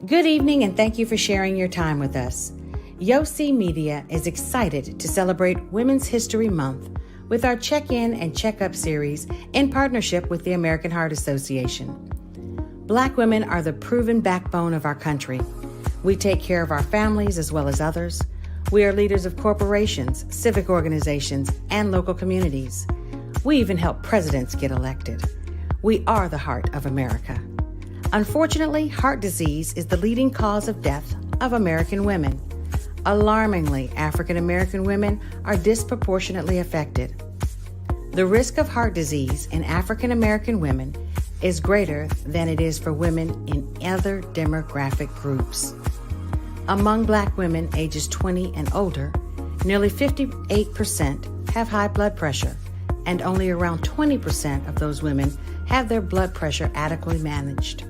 Good evening, and thank you for sharing your time with us. YoC Media is excited to celebrate Women's History Month with our check-in and check-up series in partnership with the American Heart Association. Black women are the proven backbone of our country. We take care of our families as well as others. We are leaders of corporations, civic organizations, and local communities. We even help presidents get elected. We are the heart of America. Unfortunately, heart disease is the leading cause of death of American women. Alarmingly, African American women are disproportionately affected. The risk of heart disease in African American women is greater than it is for women in other demographic groups. Among Black women ages 20 and older, nearly 58% have high blood pressure, and only around 20% of those women have their blood pressure adequately managed.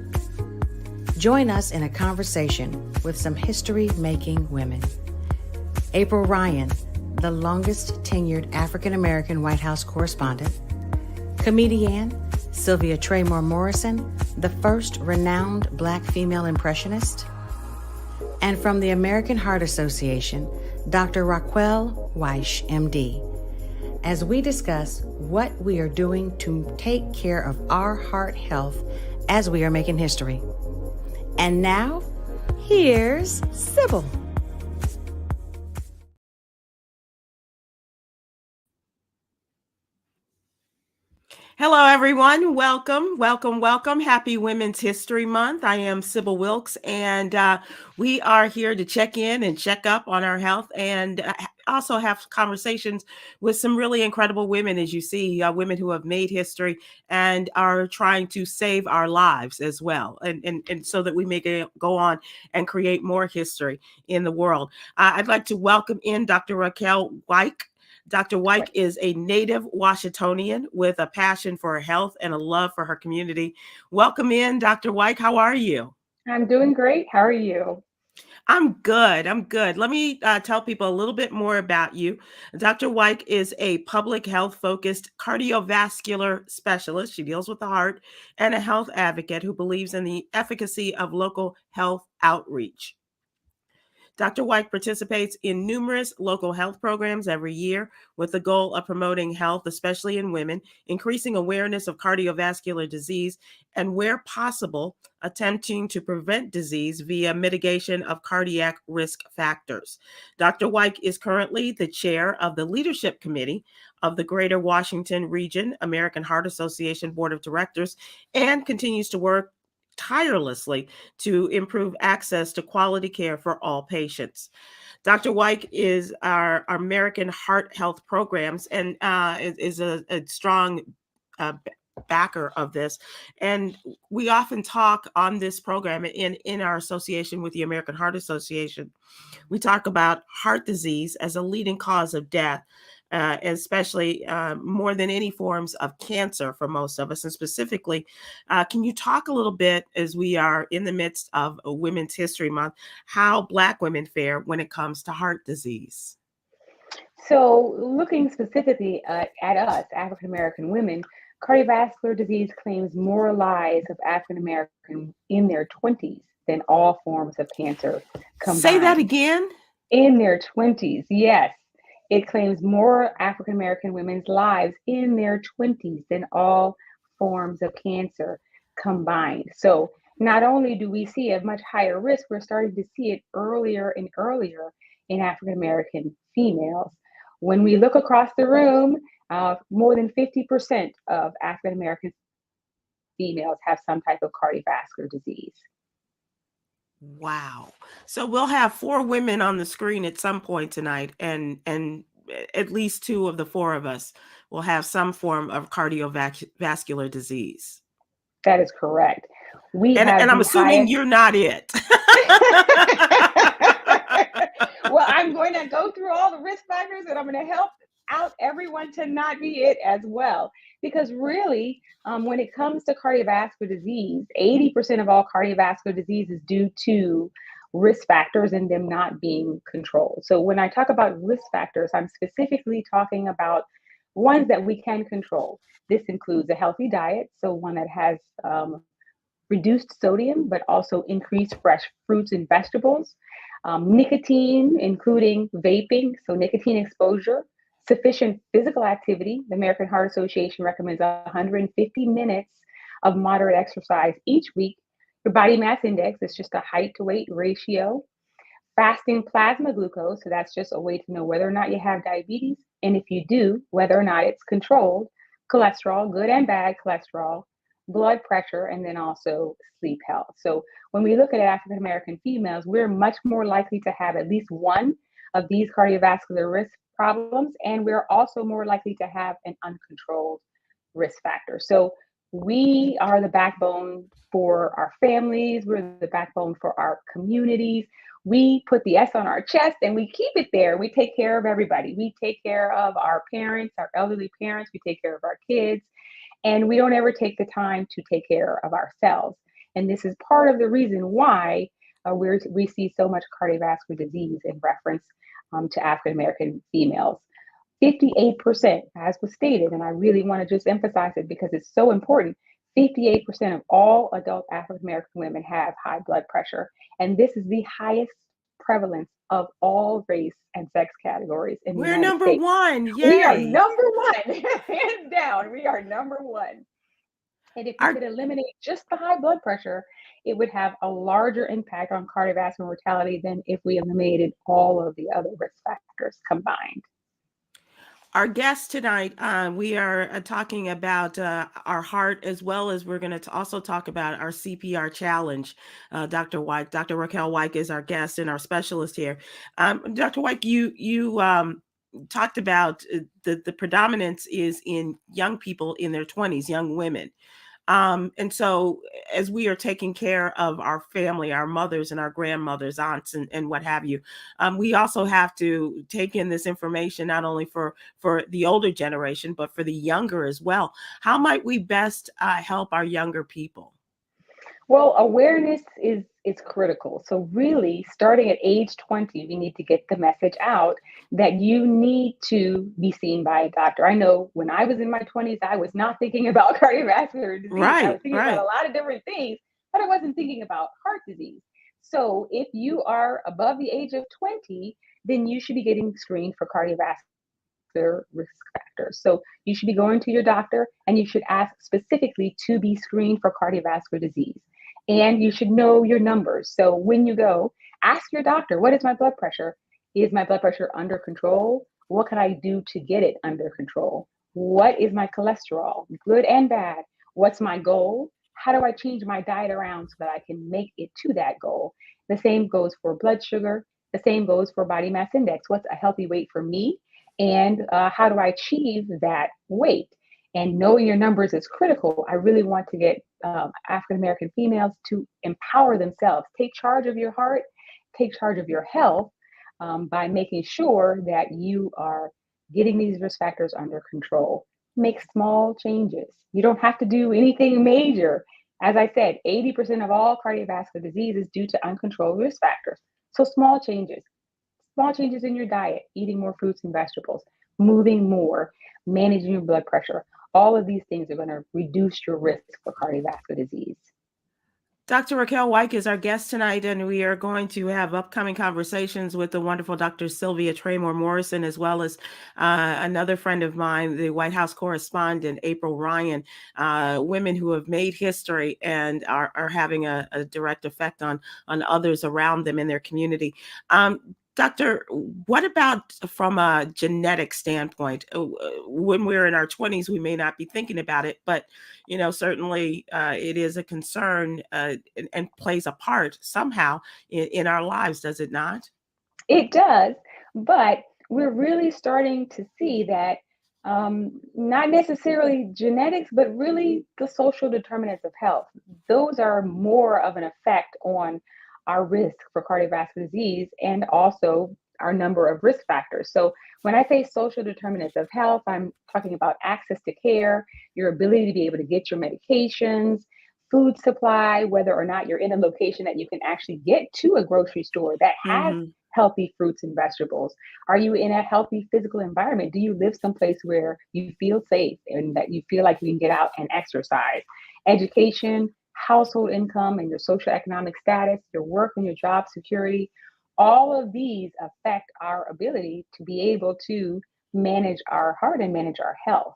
Join us in a conversation with some history-making women. April Ryan, the longest tenured African American White House correspondent. Comedian Sylvia Traymore Morrison, the first renowned Black female impressionist. And from the American Heart Association, Dr. Roquell Wyche, MD, as we discuss what we are doing to take care of our heart health as we are making history. And now, here's Sybil. Hello, everyone. Welcome, welcome, welcome. Happy Women's History Month. I am Sybil Wilkes, and we are here to check in and check up on our health and also have conversations with some really incredible women, as you see, women who have made history and are trying to save our lives as well, and so that we may go on and create more history in the world. I'd like to welcome in Dr. Roquell Wyche. Dr. Wyche is a native Washingtonian with a passion for health and a love for her community. Welcome in, Dr. Wyche. How are you? I'm doing great. How are you? I'm good. Let me tell people a little bit more about you. Dr. Wyche is a public health focused cardiovascular specialist. She deals with the heart, and a health advocate who believes in the efficacy of local health outreach. Dr. Wyche participates in numerous local health programs every year with the goal of promoting health, especially in women, increasing awareness of cardiovascular disease, and where possible, attempting to prevent disease via mitigation of cardiac risk factors. Dr. Wyche is currently the chair of the Leadership Committee of the Greater Washington Region American Heart Association Board of Directors and continues to work tirelessly to improve access to quality care for all patients. Dr. Wyche is our American Heart Health Programs and is a strong backer of this. And we often talk on this program in our association with the American Heart Association. We talk about heart disease as a leading cause of death, especially more than any forms of cancer for most of us. And specifically, can you talk a little bit, as we are in the midst of a Women's History Month, how Black women fare when it comes to heart disease? So, looking specifically at us, African American women, cardiovascular disease claims more lives of African American in their 20s than all forms of cancer combined. Say that again. In their 20s, yes. It claims more African American women's lives in their 20s than all forms of cancer combined. So not only do we see a much higher risk, we're starting to see it earlier and earlier in African American females. When we look across the room, more than 50% of African American females have some type of cardiovascular disease. Wow. So we'll have 4 women on the screen at some point tonight, and at least 2 of the 4 of us will have some form of cardiovascular disease. That is correct. And I'm assuming you're not it. Well, I'm going to go through all the risk factors, and I'm going to help out everyone to not be it as well. Because really, when it comes to cardiovascular disease, 80% of all cardiovascular disease is due to risk factors and them not being controlled. So when I talk about risk factors, I'm specifically talking about ones that we can control. This includes a healthy diet, so one that has reduced sodium, but also increased fresh fruits and vegetables, nicotine, including vaping, so nicotine exposure, sufficient physical activity. The American Heart Association recommends 150 minutes of moderate exercise each week. Your body mass index is just a height to weight ratio. Fasting plasma glucose, so that's just a way to know whether or not you have diabetes, and if you do, whether or not it's controlled. Cholesterol, good and bad cholesterol, blood pressure, and then also sleep health. So when we look at African American females, we're much more likely to have at least one of these cardiovascular risk problems, and we're also more likely to have an uncontrolled risk factor. So we are the backbone for our families, we're the backbone for our communities. We put the S on our chest and we keep it there. We take care of everybody. We take care of our parents, our elderly parents, we take care of our kids, and we don't ever take the time to take care of ourselves. And this is part of the reason why we see so much cardiovascular disease in reference to African American females. 58%, as was stated, and I really want to just emphasize it because it's so important. 58% of all adult African American women have high blood pressure, and this is the highest prevalence of all race and sex categories in the We're United number States. one. We are Yay. number one, hands down. We are number one. And if you could eliminate just the high blood pressure, it would have a larger impact on cardiovascular mortality than if we eliminated all of the other risk factors combined. Our guest tonight, we are talking about our heart, as well as we're going to also talk about our CPR challenge. Dr. Wyche, Dr. Roquell Wyche is our guest and our specialist here. Dr. Wyche, you talked about the predominance is in young people in their 20s, young women. And so as we are taking care of our family, our mothers and our grandmothers, aunts, and what have you, we also have to take in this information, not only for the older generation, but for the younger as well. How might we best help our younger people? Well, awareness is critical. So really, starting at age 20, we need to get the message out that you need to be seen by a doctor. I know when I was in my 20s, I was not thinking about cardiovascular disease. I was thinking about a lot of different things, but I wasn't thinking about heart disease. So if you are above the age of 20, then you should be getting screened for cardiovascular risk factors. So you should be going to your doctor and you should ask specifically to be screened for cardiovascular disease. And you should know your numbers. So when you go, ask your doctor, what is my blood pressure? Is my blood pressure under control? What can I do to get it under control? What is my cholesterol, good and bad? What's my goal? How do I change my diet around so that I can make it to that goal? The same goes for blood sugar. The same goes for body mass index. What's a healthy weight for me? And how do I achieve that weight? And knowing your numbers is critical. I really want to get African American females to empower themselves. Take charge of your heart, take charge of your health by making sure that you are getting these risk factors under control. Make small changes. You don't have to do anything major. As I said, 80% of all cardiovascular disease is due to uncontrolled risk factors. So small changes in your diet, eating more fruits and vegetables, moving more, managing your blood pressure. All of these things are going to reduce your risk for cardiovascular disease. Dr. Roquell Wyche is our guest tonight, and we are going to have upcoming conversations with the wonderful Dr. Sylvia Traymore Morrison, as well as another friend of mine, the White House correspondent, April Ryan, women who have made history and are having a direct effect on others around them in their community. Doctor, what about from a genetic standpoint? When we're in our 20s, we may not be thinking about it, but certainly it is a concern and plays a part somehow in our lives, does it not? It does, but we're really starting to see that not necessarily genetics, but really the social determinants of health. Those are more of an effect on our risk for cardiovascular disease and also our number of risk factors. So when I say social determinants of health, I'm talking about access to care, your ability to be able to get your medications, food supply, whether or not you're in a location that you can actually get to a grocery store that has healthy fruits and vegetables. Are you in a healthy physical environment? Do you live someplace where you feel safe and that you feel like you can get out and exercise? Education, household income and your social economic status, your work and your job security. All of these affect our ability to be able to manage our heart and manage our health.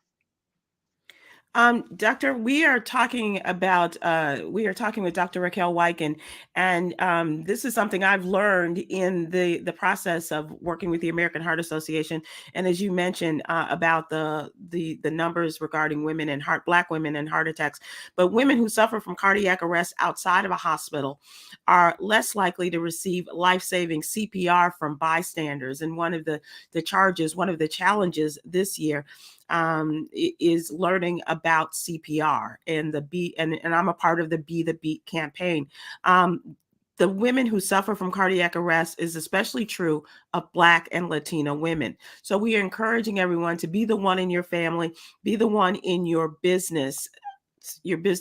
Doctor, we are talking with Dr. Roquell Wyche, and this is something I've learned in the process of working with the American Heart Association. And as you mentioned about the numbers regarding Black women and heart attacks, but women who suffer from cardiac arrest outside of a hospital are less likely to receive life-saving CPR from bystanders. And one of the challenges this year is learning about CPR and and I'm a part of the Be the Beat campaign. The women who suffer from cardiac arrest is especially true of Black and Latino women. So we are encouraging everyone to be the one in your family, be the one in your business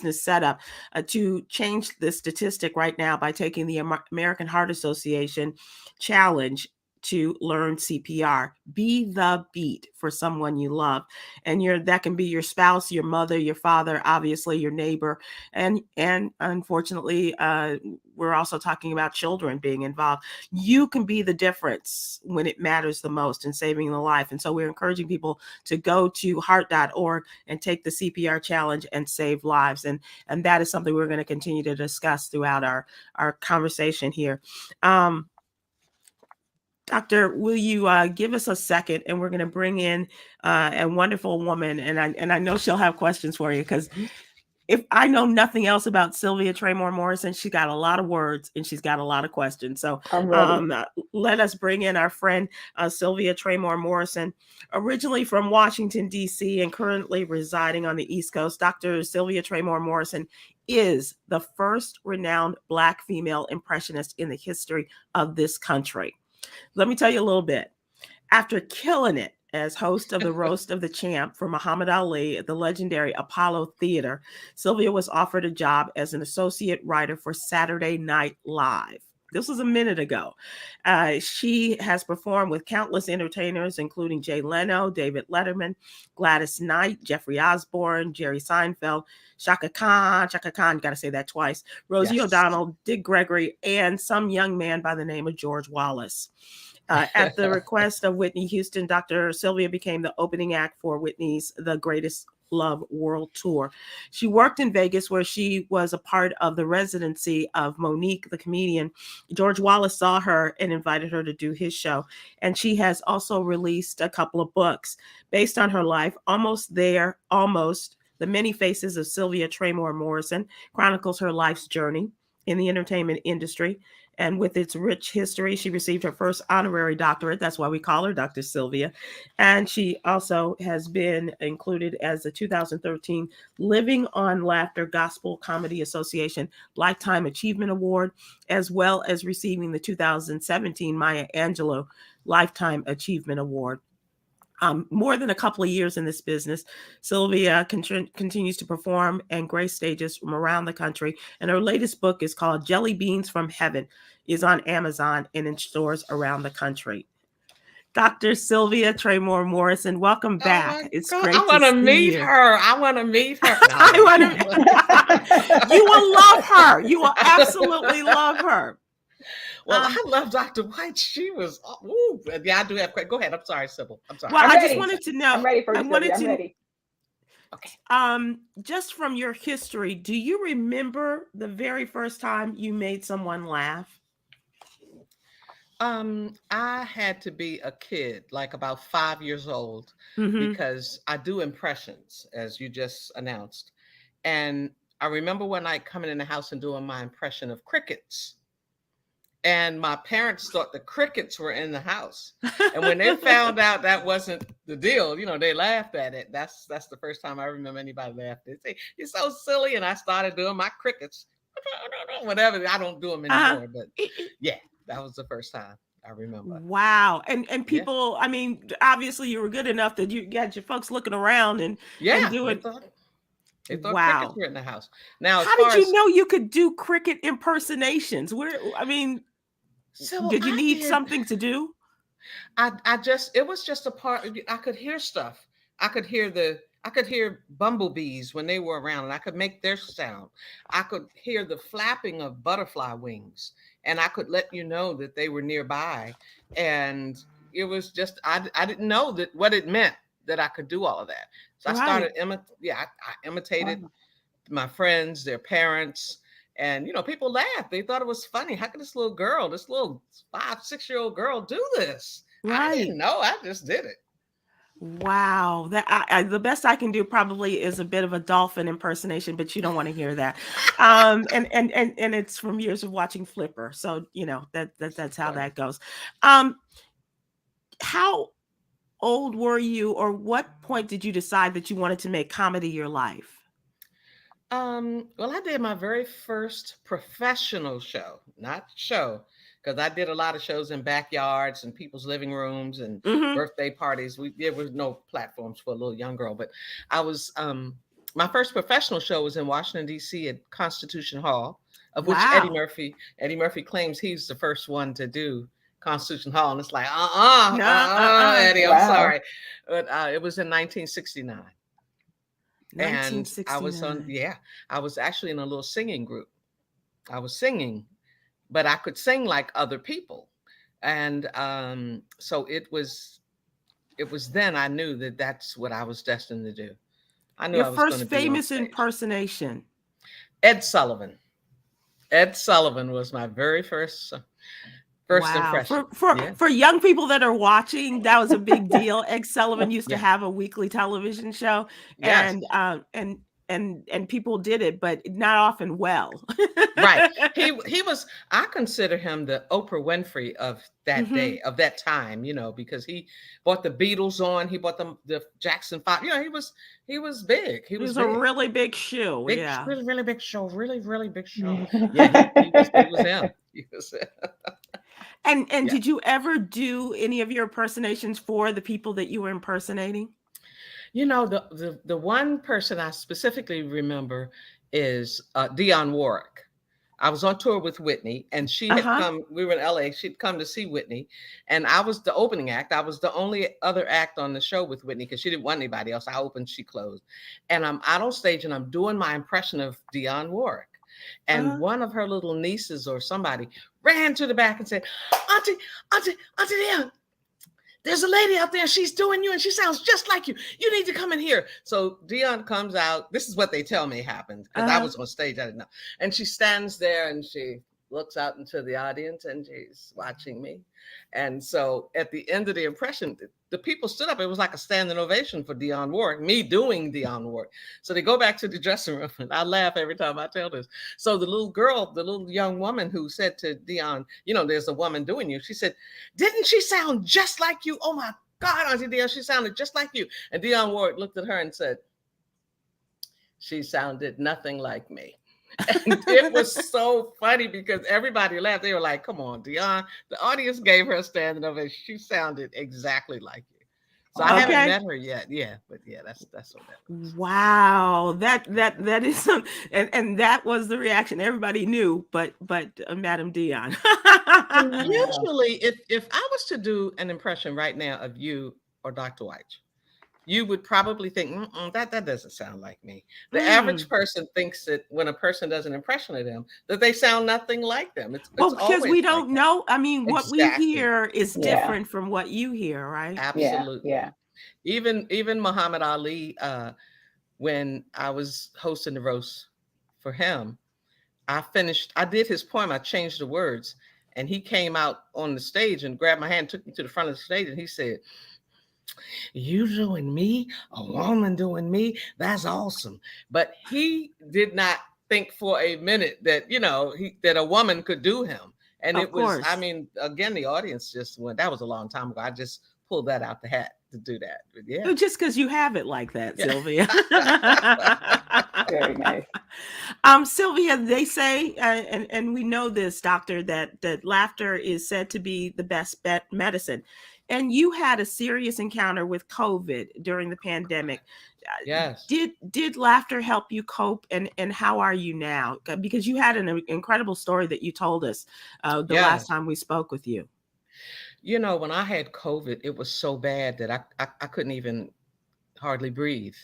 setup to change the statistic right now by taking the American Heart Association challenge to learn CPR. Be the beat for someone you love. And that can be your spouse, your mother, your father, obviously your neighbor. And unfortunately, we're also talking about children being involved. You can be the difference when it matters the most in saving the life. And so we're encouraging people to go to heart.org and take the CPR challenge and save lives. And that is something we're going to continue to discuss throughout our conversation here. Doctor, will you give us a second, and we're going to bring in a wonderful woman, and I know she'll have questions for you, because if I know nothing else about Sylvia Traymore Morrison, she's got a lot of words and she's got a lot of questions. So let us bring in our friend Sylvia Traymore Morrison, originally from Washington, D.C. and currently residing on the East Coast. Dr. Sylvia Traymore Morrison is the first renowned Black female impressionist in the history of this country. Let me tell you a little bit. After killing it as host of the Roast of the Champ for Muhammad Ali at the legendary Apollo Theater, Sylvia was offered a job as an associate writer for Saturday Night Live. This was a minute ago. She has performed with countless entertainers, including Jay Leno, David Letterman, Gladys Knight, Jeffrey Osborne, Jerry Seinfeld, Shaka Khan, got to say that twice, Rosie O'Donnell, Dick Gregory, and some young man by the name of George Wallace. At the request of Whitney Houston, Dr. Sylvia became the opening act for Whitney's The Greatest Love World Tour. She worked in Vegas, where she was a part of the residency of Monique, the comedian. George Wallace saw her and invited her to do his show. And she has also released a couple of books based on her life. Almost There, Almost, The Many Faces of Sylvia Traymore Morrison chronicles her life's journey in the entertainment industry. And with its rich history, she received her first honorary doctorate. That's why we call her Dr. Sylvia. And she also has been included as the 2013 Living on Laughter Gospel Comedy Association Lifetime Achievement Award, as well as receiving the 2017 Maya Angelou Lifetime Achievement Award. More than a couple of years in this business, Sylvia continues to perform and grace stages from around the country. And her latest book is called Jelly Beans from Heaven, is on Amazon and in stores around the country. Dr. Sylvia Traymore Morrison, welcome back. It's great I want to meet her. I want to meet her. No. You will love her. You will absolutely love her. Well, I love Dr. Wyche. She was, I do have, go ahead. I'm sorry, Sybil. I'm sorry. Well, I just wanted to know. I'm ready for you, I'm ready. Okay. Just from your history, do you remember the very first time you made someone laugh? I had to be a kid, like about 5 years old, because I do impressions, as you just announced. And I remember one night coming in the house and doing my impression of crickets. And my parents thought the crickets were in the house. And when they found out that wasn't the deal, they laughed at it. That's the first time I remember anybody laughed. They say, "You're so silly." And I started doing my crickets. Whatever. I don't do them anymore. But yeah, that was the first time I remember. Wow. And people, I mean, obviously you were good enough that you got your folks looking around and doing. They thought crickets were in the house. Now, how did you know you could do cricket impersonations? Did you need something to do? It was just a part. I could hear stuff. I could hear the I could hear bumblebees when they were around, and I could make their sound. I could hear the flapping of butterfly wings, and I could let you know that they were nearby. And it was just, I didn't know that what it meant that I could do all of that. So I Right. started, I imitated Wow. my friends, their parents, and people laughed. They thought it was funny. How could this little girl, this little 5, 6 year old girl, do this? I Right. didn't know. I just did it. Wow. That the best I can do probably is a bit of a dolphin impersonation, but you don't want to hear that. And it's from years of watching Flipper. So, that's how Funny. that goes. Um, how old were you, or what point did you decide that you wanted to make comedy your life? Well, I did my very first professional show, not show, because I did a lot of shows in backyards and people's living rooms and Hmm. birthday parties. There was no platforms for a little young girl, but I was my first professional show was in Washington D.C. at Constitution Hall, of which Wow. Eddie Murphy claims he's the first one to do Constitution Hall, and it's like, No, Eddie, I'm Wow. sorry, but it was in 1969. And $1969. I was actually in a little singing group. I was singing, but I could sing like other people. And so it was then I knew that that's what I was destined to do. I knew Your I was going first to be on famous stage. impersonation. Ed Sullivan. Ed Sullivan was my very first Wow. impression. For Yeah. for young people that are watching, that was a big deal. Ed Sullivan used to Yeah. have a weekly television show, Yes. and people did it, but not often well. Right. He was, I consider him the Oprah Winfrey of that Hmm. day, of that time, because he brought the Beatles on, he brought the Jackson 5. He was big. He It was was a big. really big show. Big, Yeah. really, really big show. Really, really big show. Yeah, he was him. He was And yeah. did you ever do any of your impersonations for the people that you were impersonating? The one person I specifically remember is Dionne Warwick. I was on tour with Whitney, and she had Uh-huh. come. We were in LA. She'd come to see Whitney, and I was the opening act. I was the only other act on the show with Whitney because she didn't want anybody else. I opened, she closed, and I'm out on stage and I'm doing my impression of Dionne Warwick, and Uh-huh. one of her little nieces or somebody ran to the back and said, "Auntie, Auntie Dionne, there's a lady out there, she's doing you and she sounds just like you. You need to come in here." So Dion comes out. This is what they tell me happened because I Uh-huh. was on stage. I didn't know. And she stands there and she looks out into the audience and she's watching me. And so at the end of the impression, the people stood up. It was like a standing ovation for Dionne Warwick, me doing Dionne Warwick. So they go back to the dressing room, and I laugh every time I tell this. So the little girl, the little young woman who said to Dionne, "There's a woman doing you." She said, "Didn't she sound just like you? Oh my God, Auntie Dionne, she sounded just like you." And Dionne Warwick looked at her and said, "She sounded nothing like me." And it was so funny because everybody laughed. They were like, "Come on, Dionne." The audience gave her a standing ovation. She sounded exactly like you. So I haven't Okay. met her yet. Yeah, but yeah, that's what that was. Wow, that is some, and that was the reaction everybody knew, but Madam Dion. Wow. Usually, if I was to do an impression right now of you or Dr. White, you would probably think, that doesn't sound like me. The average Mm. person thinks that when a person does an impression of them, that they sound nothing like them. It's Well, because always we like don't that. know. I mean, what we Exactly. hear is Yeah. different from what you hear, right? Yeah. Absolutely. Yeah. Even Muhammad Ali, when I was hosting the roast for him, I did his poem, I changed the words, and he came out on the stage and grabbed my hand, took me to the front of the stage, and he said, "You doing me, a woman doing me, that's awesome." But he did not think for a minute that, that a woman could do him. And Of it was, I course. mean, again, the audience just went, that was a long time ago. I just pulled that out the hat to do that. But yeah. Just because you have it like that, Yeah. Sylvia. Very nice. Sylvia, they say, and we know this, doctor, that laughter is said to be the best medicine. And you had a serious encounter with COVID during the pandemic. Yes. Did laughter help you cope, and how are you now? Because you had an incredible story that you told us the last Yes. time we spoke with you. When I had COVID, it was so bad that I couldn't even hardly breathe.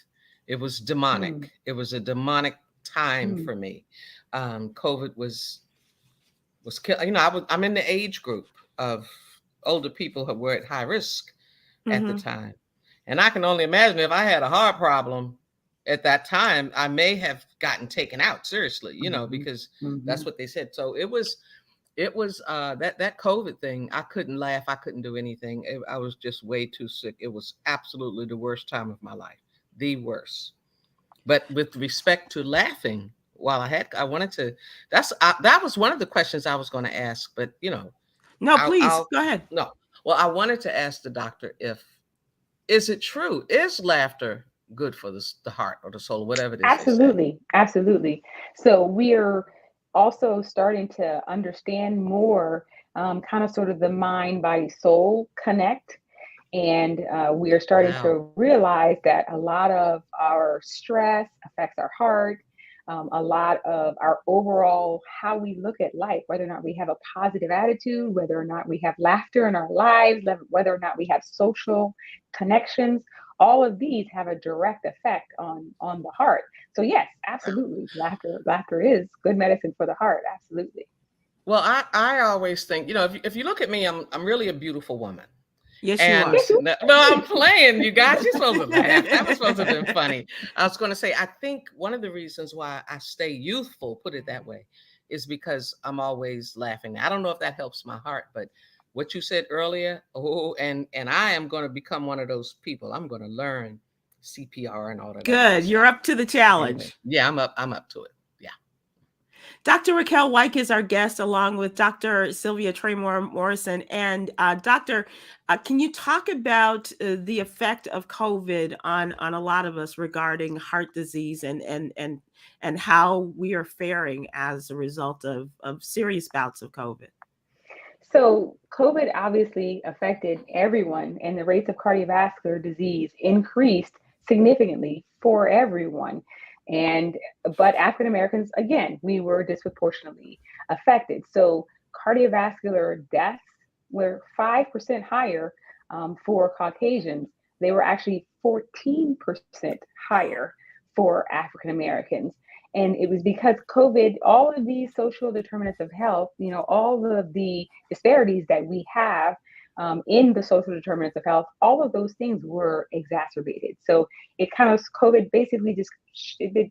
It was demonic. Mm. It was a demonic time Mm. for me. COVID was you know, I'm in the age group of older people who were at high risk at the time. And I can only imagine if I had a heart problem at that time, I may have gotten taken out seriously, you know, because that's what they said. So it was that COVID thing. I couldn't laugh. I couldn't do anything. I was just way too sick. It was absolutely the worst time of my life, the worst. But with respect to laughing, while I wanted to, that was one of the questions I was going to ask. But you know, No, please I'll go ahead. no. Well, I wanted to ask the doctor if is it true? Is laughter good for the heart or the soul, whatever it is they say? Absolutely, absolutely. So we're also starting to understand more, kind of sort of the mind body soul connect. And we are starting Wow. to realize that a lot of our stress affects our heart, a lot of our overall how we look at life, whether or not we have a positive attitude, whether or not we have laughter in our lives, whether or not we have social connections. All of these have a direct effect on the heart. So yes, absolutely, laughter is good medicine for the heart. Absolutely. Well, I always think, you know, if you look at me, I'm really a beautiful woman. Yes, you are. And Yes, you no, I'm playing, you guys. You're supposed to laugh. That was supposed to have been funny. I was going to say, I think one of the reasons why I stay youthful, put it that way, is because I'm always laughing. I don't know if that helps my heart, but what you said earlier, and I am going to become one of those people. I'm going to learn CPR and all of that other Good. You're stuff. up to the Anyway, challenge. yeah, I'm up to it. Yeah. Dr. Roquell Wyche is our guest, along with Dr. Sylvia Traymore Morrison. And Doctor, can you talk about the effect of COVID on a lot of us regarding heart disease and how we are faring as a result of serious bouts of COVID? So, COVID obviously affected everyone, and the rates of cardiovascular disease increased significantly for everyone. And but African Americans, again, we were disproportionately affected. So, cardiovascular deaths were 5% higher for Caucasians. They were actually 14% higher for African Americans. And it was because COVID, all of these social determinants of health, all of the disparities that we have in the social determinants of health, all of those things were exacerbated. So COVID basically just it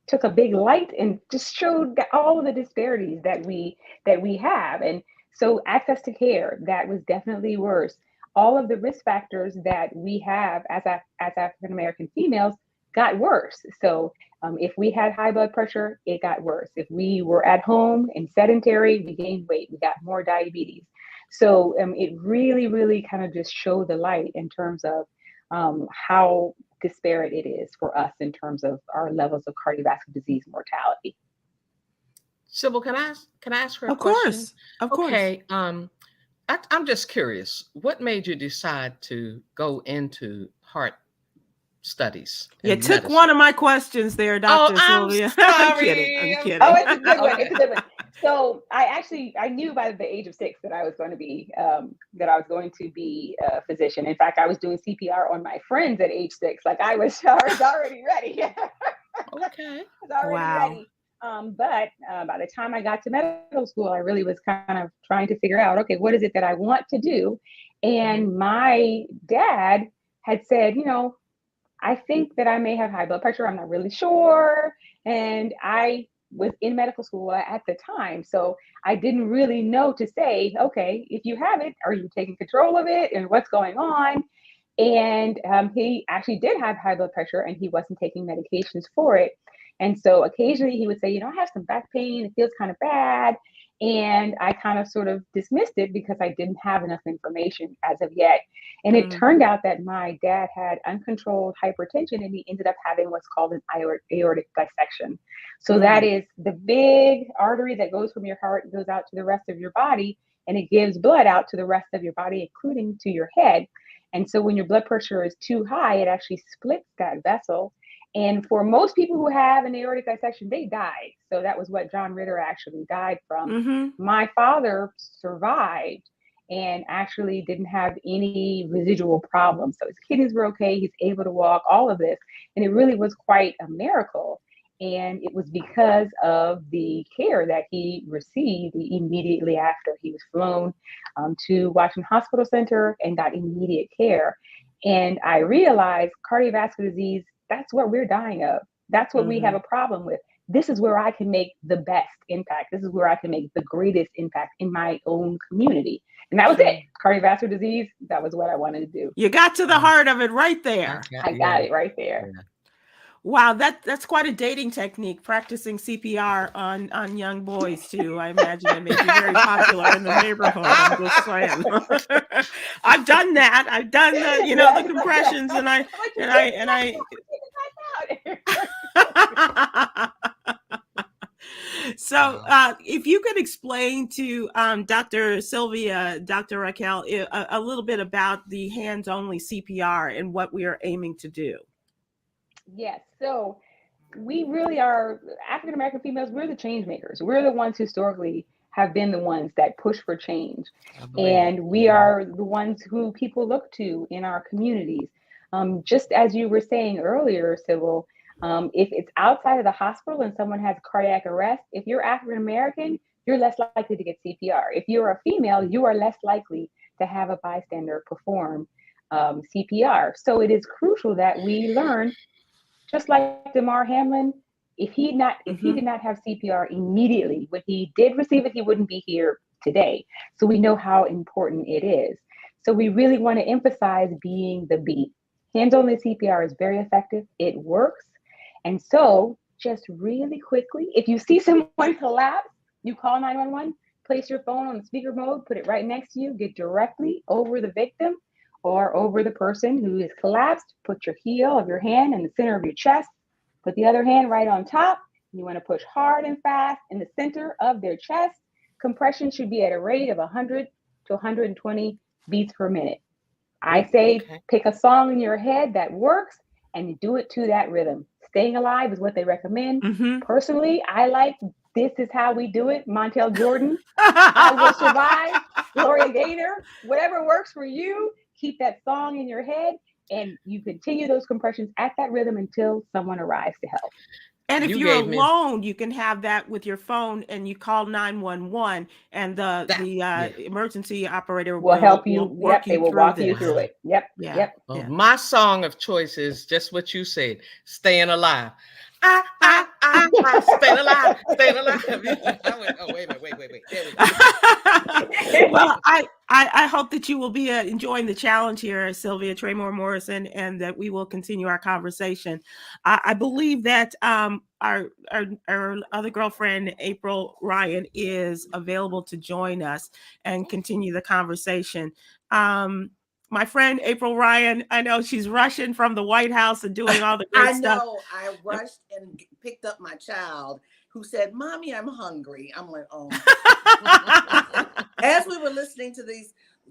took a big light and just showed all of the disparities that we have. And so access to care, that was definitely worse. All of the risk factors that we have as African American females got worse. So if we had high blood pressure, it got worse. If we were at home and sedentary, we gained weight, we got more diabetes. So it really, really kind of just showed the light in terms of how disparate it is for us in terms of our levels of cardiovascular disease mortality. Sybil, can I ask her a Of question? course. Of course. Okay. I'm just curious. What made you decide to go into heart studies You and took medicine? one of my questions there, Oh, Dr. I'm Sylvia. I'm kidding. sorry. I'm I'm kidding. Oh, sorry. it's a good one. Okay. It's a good one. So I knew by the age of 6 that I was going to be a physician. In fact, I was doing CPR on my friends at age 6. Like I was already ready. Okay. I was already Wow. ready. But by the time I got to medical school, I really was kind of trying to figure out, okay, what is it that I want to do? And my dad had said, I think that I may have high blood pressure. I'm not really sure. And I was in medical school at the time. So I didn't really know to say, okay, if you have it, are you taking control of it and what's going on? And he actually did have high blood pressure and he wasn't taking medications for it. And so occasionally he would say, I have some back pain. It feels kind of bad. And I kind of sort of dismissed it because I didn't have enough information as of yet. And it turned out that my dad had uncontrolled hypertension and he ended up having what's called an aortic dissection. So that is the big artery that goes from your heart, goes out to the rest of your body, and it gives blood out to the rest of your body, including to your head. And so when your blood pressure is too high, it actually splits that vessel. And for most people who have an aortic dissection, they die. So that was what John Ritter actually died from. Mm-hmm. My father survived. and actually didn't have any residual problems. So his kidneys were okay. He's able to walk, all of this. And it really was quite a miracle. And it was because of the care that he received immediately after he was flown to Washington Hospital Center and got immediate care. And I realized cardiovascular disease, that's what we're dying of. That's what we have a problem with. This is where I can make the best impact. This is where I can make the greatest impact in my own community. And that was it. Cardiovascular disease, that was what I wanted to do. You got to the heart of it right there. I got it right there. Yeah. Wow, that's quite a dating technique, practicing CPR on young boys too. I imagine it may be very popular in the neighborhood. I'm just saying. I've done that. I've done the, the compressions, and I. So, if you could explain to Dr. Sylvia, Dr. Roquell, a little bit about the hands-only CPR and what we are aiming to do. Yes. So we really are African American females. We're the change makers. We're the ones historically have been the ones that push for change. And we are the ones who people look to in our communities. Just as you were saying earlier, Sybil, if it's outside of the hospital and someone has cardiac arrest, if you're African American, you're less likely to get CPR. If you're a female, you are less likely to have a bystander perform CPR. So it is crucial that we learn. Just like Damar Hamlin, if he did not have CPR immediately, when he did receive it, he wouldn't be here today. So we know how important it is. So we really want to emphasize being the beat. Hands-only CPR is very effective. It works. And so just really quickly, if you see someone collapse, you call 911, place your phone on the speaker mode, put it right next to you, get directly over the victim or over the person who is collapsed. Put your heel of your hand in the center of your chest. Put the other hand right on top. You want to push hard and fast in the center of their chest. Compression should be at a rate of 100 to 120 beats per minute. I say pick a song in your head that works and do it to that rhythm. Staying Alive is what they recommend. Personally, I like This Is How We Do It, Montel Jordan. I Will Survive, Gloria Gaynor. Whatever works for you, keep that song in your head and you continue those compressions at that rhythm until someone arrives to help. And if you're alone, you can have that with your phone and you call 911 and the emergency operator will help you. They will walk you through it. Yep. Well, my song of choice is just what you said, Staying Alive. Staying alive, staying alive. I went, oh, wait. There we go. Well, I hope that you will be enjoying the challenge here, Sylvia Traymore Morrison, and that we will continue our conversation. I believe that our other girlfriend, April Ryan, is available to join us and continue the conversation. My friend April Ryan, I know she's rushing from the White House and doing all the great stuff. I know. I rushed and picked up my child who said, "Mommy, I'm hungry." I'm like, oh. As we were listening to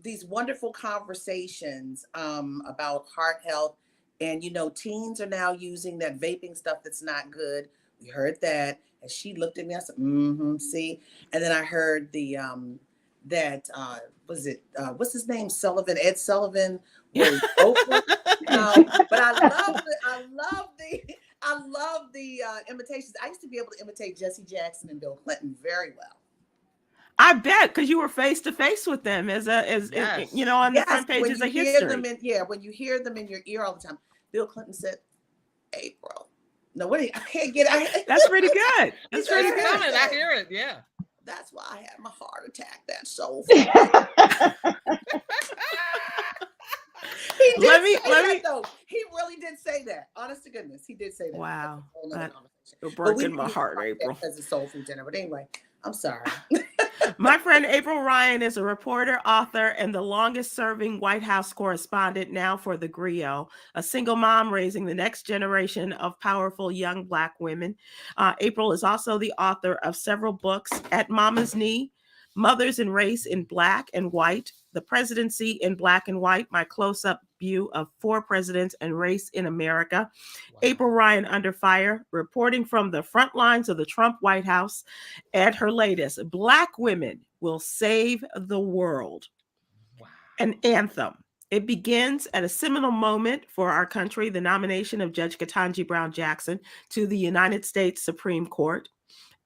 these wonderful conversations about heart health, and teens are now using that vaping stuff that's not good. We heard that, and she looked at me. I said, see. And then I heard the was it what's his name? Ed Sullivan was Oprah. But I love the imitations. I used to be able to imitate Jesse Jackson and Bill Clinton very well. I bet, because you were face to face with them on the front pages of history. When you hear them in your ear all the time. Bill Clinton said, "April." No, I can't get it. That's pretty good. That's pretty good. I hear it. Yeah. That's why I had my heart attack. That's so funny. He really did say that. Honest to goodness, he did say that. Wow. You're breaking my heart, April. As a soul food dinner. But anyway, I'm sorry. My friend April Ryan is a reporter, author, and the longest serving White House correspondent now for the Griot, a single mom raising the next generation of powerful young Black women. April is also the author of several books: At Mama's Knee, Mothers and Race in Black and White, The Presidency in Black and White, My Close-Up View of Four Presidents and Race in America. Wow. April Ryan Under Fire, reporting from the front lines of the Trump White House, at her latest, Black Women Will Save the World. an anthem. It begins at a seminal moment for our country, the nomination of Judge Ketanji Brown Jackson to the United States Supreme Court.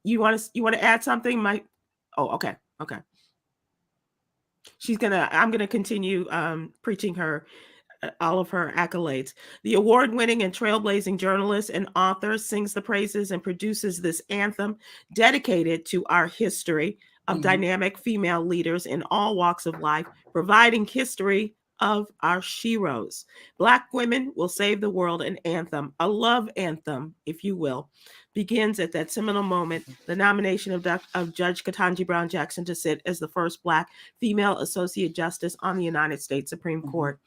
You want to add something, Mike? Oh, okay. I'm gonna continue preaching her all of her accolades. The award-winning and trailblazing journalist and author sings the praises and produces this anthem dedicated to our history of dynamic female leaders in all walks of life, providing history of our sheroes. Black women will save the world. An anthem, a love anthem, if you will, begins at that seminal moment, the nomination of Judge Ketanji Brown Jackson to sit as the first Black female associate justice on the United States Supreme Court.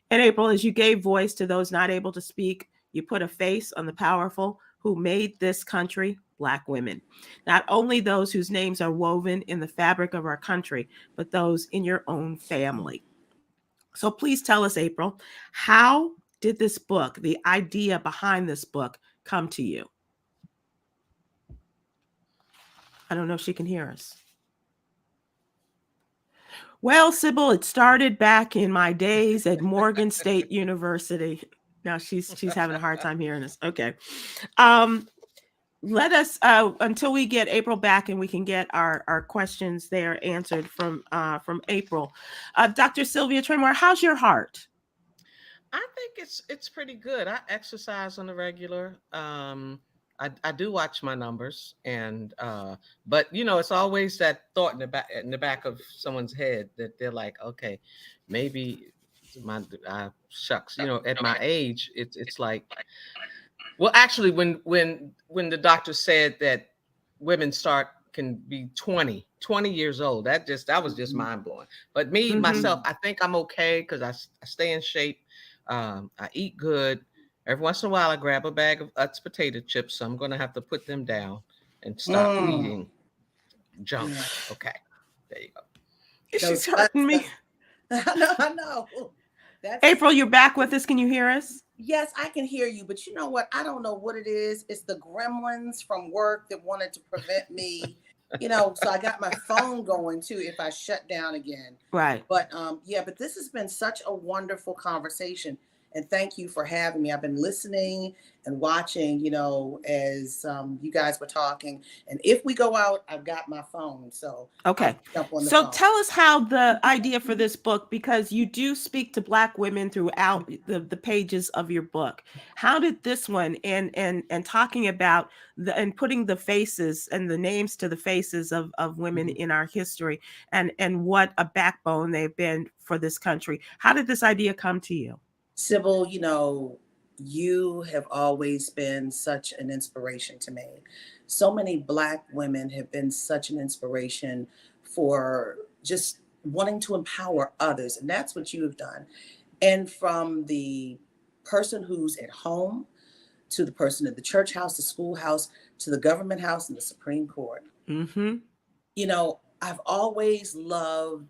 And April, as you gave voice to those not able to speak, you put a face on the powerful who made this country, Black women. Not only those whose names are woven in the fabric of our country, but those in your own family. So please tell us, April, how did this book, the idea behind this book, come to you? I don't know if she can hear us. Well, Sybil, it started back in my days at Morgan State University. Now she's having a hard time hearing us. Okay. Let us, until we get April back and we can get our questions there answered from April. Dr. Sylvia Traymore, how's your heart? I think it's pretty good. I exercise on the regular. I do watch my numbers, and but it's always that thought in the back of someone's head that they're like, okay, maybe my shucks, at my age, it's like, well, actually, when the doctor said that women can be 20 years old, that was just mind blowing. But me myself, I think I'm okay because I stay in shape. I eat good. Every once in a while, I grab a bag of Utz potato chips, so I'm going to have to put them down and stop eating junk. Okay, there you go. She's hurting me. I know. April, you're back with us. Can you hear us? Yes, I can hear you, but you know what? I don't know what it is. It's the gremlins from work that wanted to prevent me, so I got my phone going too if I shut down again. Right. But but this has been such a wonderful conversation. And thank you for having me. I've been listening and watching, as you guys were talking. And if we go out, I've got my phone. So okay. So tell us how the idea for this book, because you do speak to Black women throughout the pages of your book. How did this one and talking about and putting the faces and the names to the faces of women in our history and what a backbone they've been for this country. How did this idea come to you? Sybil, you have always been such an inspiration to me. So many Black women have been such an inspiration for just wanting to empower others. And that's what you have done. And from the person who's at home to the person at the church house, the schoolhouse, to the government house and the Supreme Court. I've always loved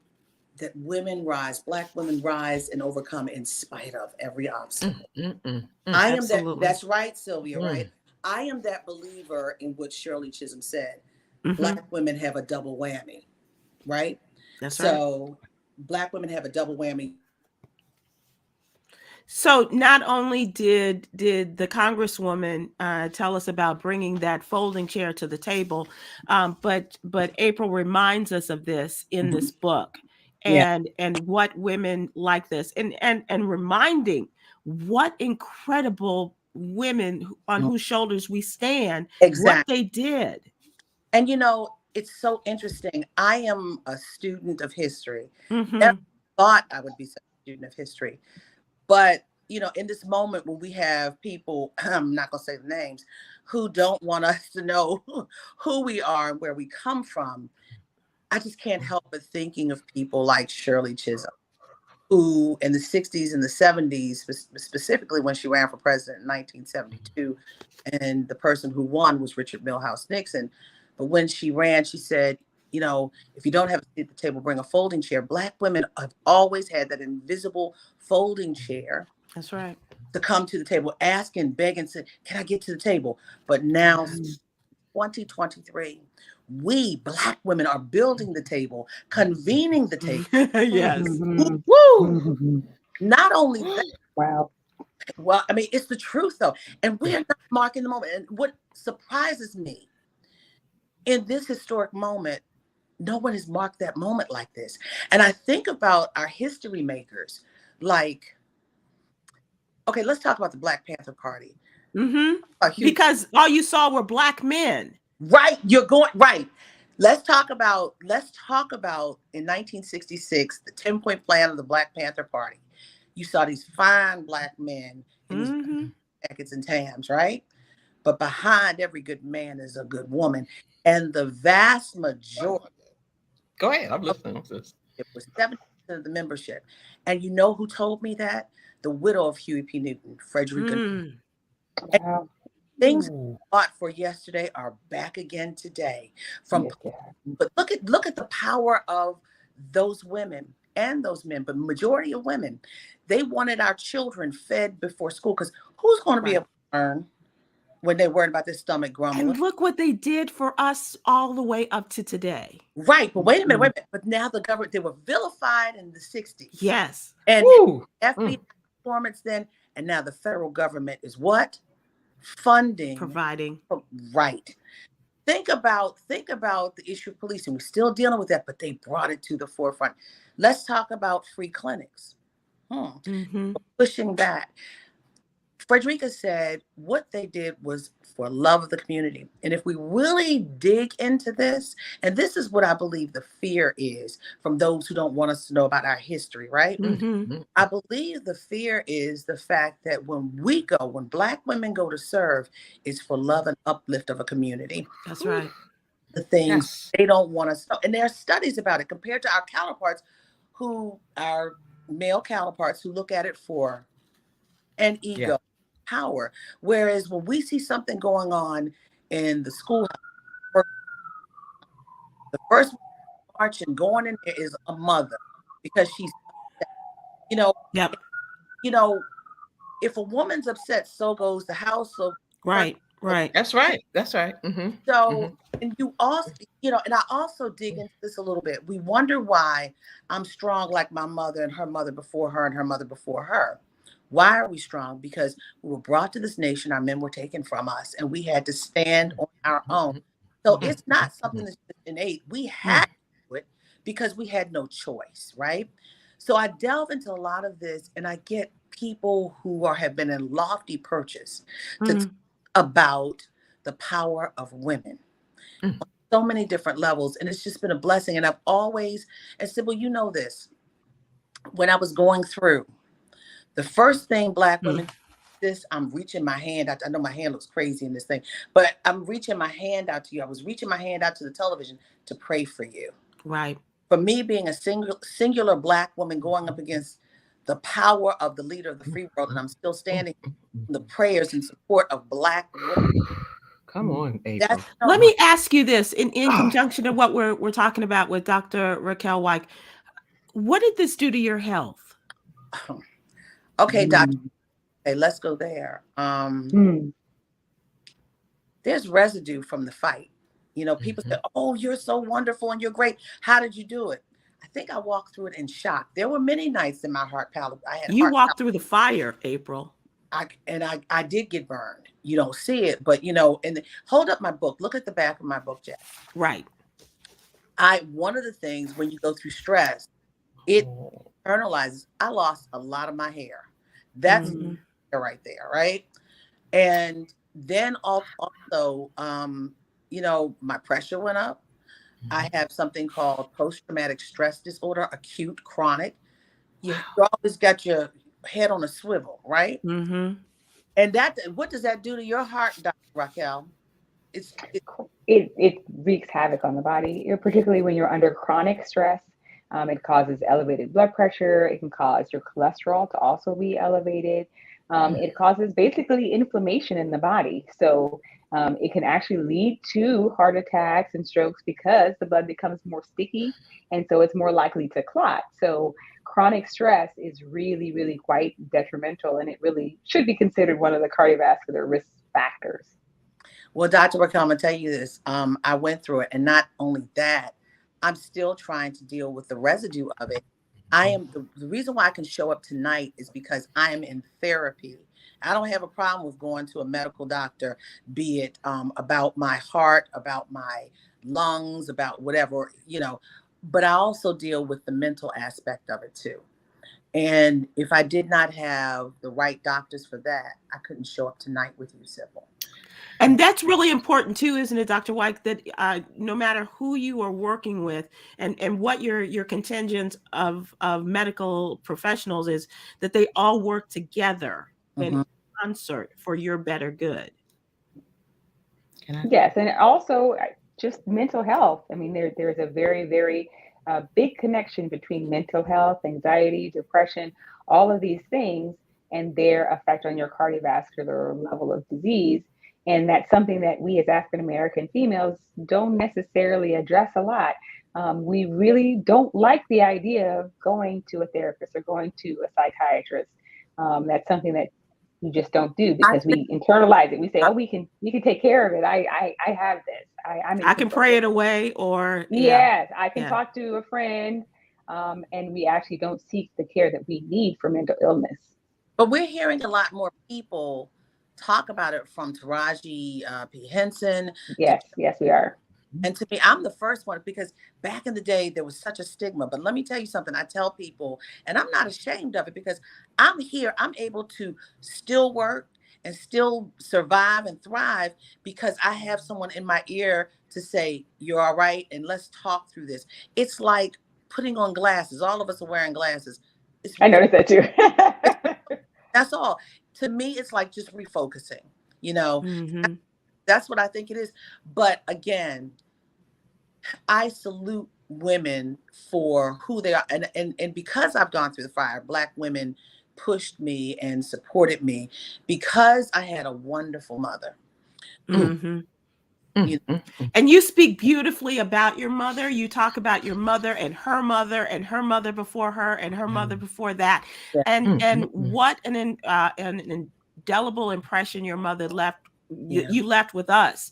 that women rise, Black women rise and overcome in spite of every obstacle. I am that. That's right, Sylvia, right? I am that believer in what Shirley Chisholm said. Black women have a double whammy, right? That's right. So Black women have a double whammy. So not only did the Congresswoman tell us about bringing that folding chair to the table, but April reminds us of this in this book. And what women like this and reminding what incredible women on whose shoulders we stand, what they did. And it's so interesting. I am a student of history. Never thought I would be such a student of history. But in this moment when we have people, I'm not going to say the names, who don't want us to know who we are and where we come from, I just can't help but thinking of people like Shirley Chisholm, who in the 60s and the 70s, specifically when she ran for president in 1972, and the person who won was Richard Milhouse Nixon. But when she ran, she said, if you don't have a seat at the table, bring a folding chair. Black women have always had that invisible folding chair. That's right. To come to the table, ask and beg and say, can I get to the table? But now, 2023, we Black women are building the table, convening the table. Yes. Mhm. Woo! Mhm. Not only that, Wow. well, I mean, it's the truth though. And we're not marking the moment. And what surprises me in this historic moment, no one has marked that moment like this. And I think about our history makers, like, okay, let's talk about the Black Panther Party. A huge, Because all you saw were Black men. right, you're going right. Let's talk about in 1966, the 10-point plan of the Black Panther Party. You saw these fine Black men in these jackets and tams, right? But behind every good man is a good woman. And the vast majority Go ahead. I'm of listening to this. it was 70% of the membership. And you know who told me that? The widow of Huey P. Newton, Frederica. And Wow. things Ooh. fought for yesterday are back again today. From Yes, yeah. but look at the power of those women and those men, but majority of women. They wanted our children fed before school because who's going to be Right. able to learn when they're worried about their stomach grumbling? And look what they did for us all the way up to today. Right, but wait a minute. But now the government, they were vilified in the 60s. Yes. And Ooh. FBI performance then, and now the federal government is what? Funding. Providing. Right. Think about the issue of policing. We're still dealing with that, but they brought it to the forefront. Let's talk about free clinics. Pushing back. Frederica said what they did was for love of the community. And if we really dig into this, and this is what I believe the fear is from those who don't want us to know about our history, right? I believe the fear is the fact that when Black women go to serve, it's for love and uplift of a community. That's right. The things they don't want us to know. And there are studies about it compared to our counterparts our male counterparts who look at it for an ego, power. Whereas when we see something going on in the schoolhouse, the first marching going in there is a mother because she's, you know, Yep. If a woman's upset, so goes the house. So Right. That's right. So, and you also, and I also dig into this a little bit. We wonder why I'm strong like my mother and her mother before her and her mother before her. Why are we strong? Because we were brought to this nation, our men were taken from us, and we had to stand on our own. So it's not something that's innate. We had to do it because we had no choice, right? So I delve into a lot of this, and I get people who have been in lofty purchase to talk about the power of women on so many different levels. And it's just been a blessing. And I've always, and Sybil, you know this, when I was going through, the first thing Black women, I'm reaching my hand out. I know my hand looks crazy in this thing, but I'm reaching my hand out to you. I was reaching my hand out to the television to pray for you. Right. For me being a singular Black woman going up against the power of the leader of the free world, and I'm still standing in the prayers and support of Black women. Come on, April. Let me ask you this in conjunction to what we're talking about with Dr. Roquell Wyche. What did this do to your health? Okay, doctor. Okay, let's go there. There's residue from the fight. People say, "Oh, you're so wonderful and you're great. How did you do it?" I think I walked through it in shock. There were many nights in my heart palate. You walked through the fire, April. I did get burned. You don't see it, but and hold up my book. Look at the back of my book, Jack. Right. One of the things when you go through stress, it internalizes. I lost a lot of my hair. That's right there, right? And then also, my pressure went up. I have something called post-traumatic stress disorder, acute, chronic. You always got your head on a swivel, right? And what does that do to your heart, Dr. Roquell? It wreaks havoc on the body, particularly when you're under chronic stress. It causes elevated blood pressure. It can cause your cholesterol to also be elevated. It causes basically inflammation in the body. So it can actually lead to heart attacks and strokes because the blood becomes more sticky. And so it's more likely to clot. So chronic stress is really, really quite detrimental. And it really should be considered one of the cardiovascular risk factors. Well, Dr. Raquel, I'm gonna tell you this. I went through it, and not only that, I'm still trying to deal with the residue of it. I am the reason why I can show up tonight is because I am in therapy. I don't have a problem with going to a medical doctor, be it about my heart, about my lungs, about whatever, but I also deal with the mental aspect of it too. And if I did not have the right doctors for that, I couldn't show up tonight with you, Sybil. And that's really important too, isn't it, Dr. White, that no matter who you are working with and what your contingent of medical professionals is, that they all work together in concert for your better good. Yes, and also just mental health. I mean, there's a very, very big connection between mental health, anxiety, depression, all of these things, and their effect on your cardiovascular level of disease. And that's something that we as African American females don't necessarily address a lot. We really don't like the idea of going to a therapist or going to a psychiatrist. That's something that we just don't do because we internalize it. We say, "Oh, we can take care of it. I have this. I can pray it away," or yes, I can talk to a friend, and we actually don't seek the care that we need for mental illness. But we're hearing a lot more people talk about it, from Taraji P. Henson. Yes, we are. And to me, I'm the first one, because back in the day, there was such a stigma. But let me tell you something. I tell people, and I'm not ashamed of it, because I'm here. I'm able to still work and still survive and thrive because I have someone in my ear to say, "You're all right, and let's talk through this." It's like putting on glasses. All of us are wearing glasses. I noticed that too. That's all. To me, it's like just refocusing, That's what I think it is. But again, I salute women for who they are. And because I've gone through the fire, Black women pushed me and supported me because I had a wonderful mother. And you speak beautifully about your mother. You talk about your mother and her mother before her and her mother before that. And what an indelible impression your mother left. You left with us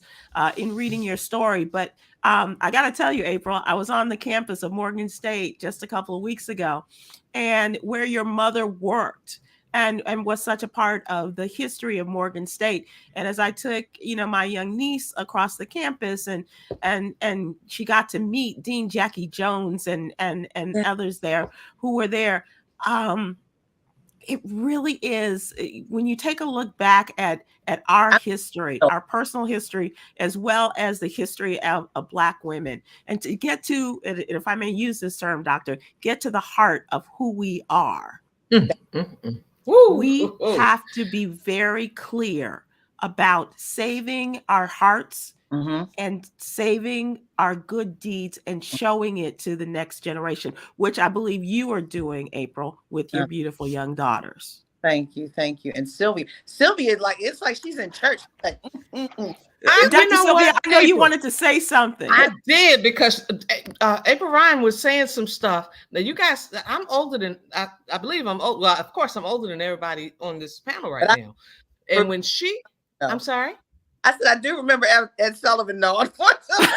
in reading your story. But I got to tell you, April, I was on the campus of Morgan State just a couple of weeks ago, and where your mother worked and was such a part of the history of Morgan State. And as I took, my young niece across the campus, and she got to meet Dean Jackie Jones and others there who were there. It really is, when you take a look back at our history, our personal history, as well as the history of Black women, and to get to, if I may use this term, doctor, get to the heart of who we are. We have to be very clear about saving our hearts and saving our good deeds and showing it to the next generation, which I believe you are doing, April, with your beautiful young daughters. Thank you. And Sylvia, it's like she's in church. Like, Dr. Sylvia, I know you wanted to say something. I did, because April Ryan was saying some stuff. Now, you guys, I'm older than, I believe I'm old. Well, of course, I'm older than everybody on this panel right now. And when I'm sorry? I said, I do remember Ed Sullivan, no, unfortunately.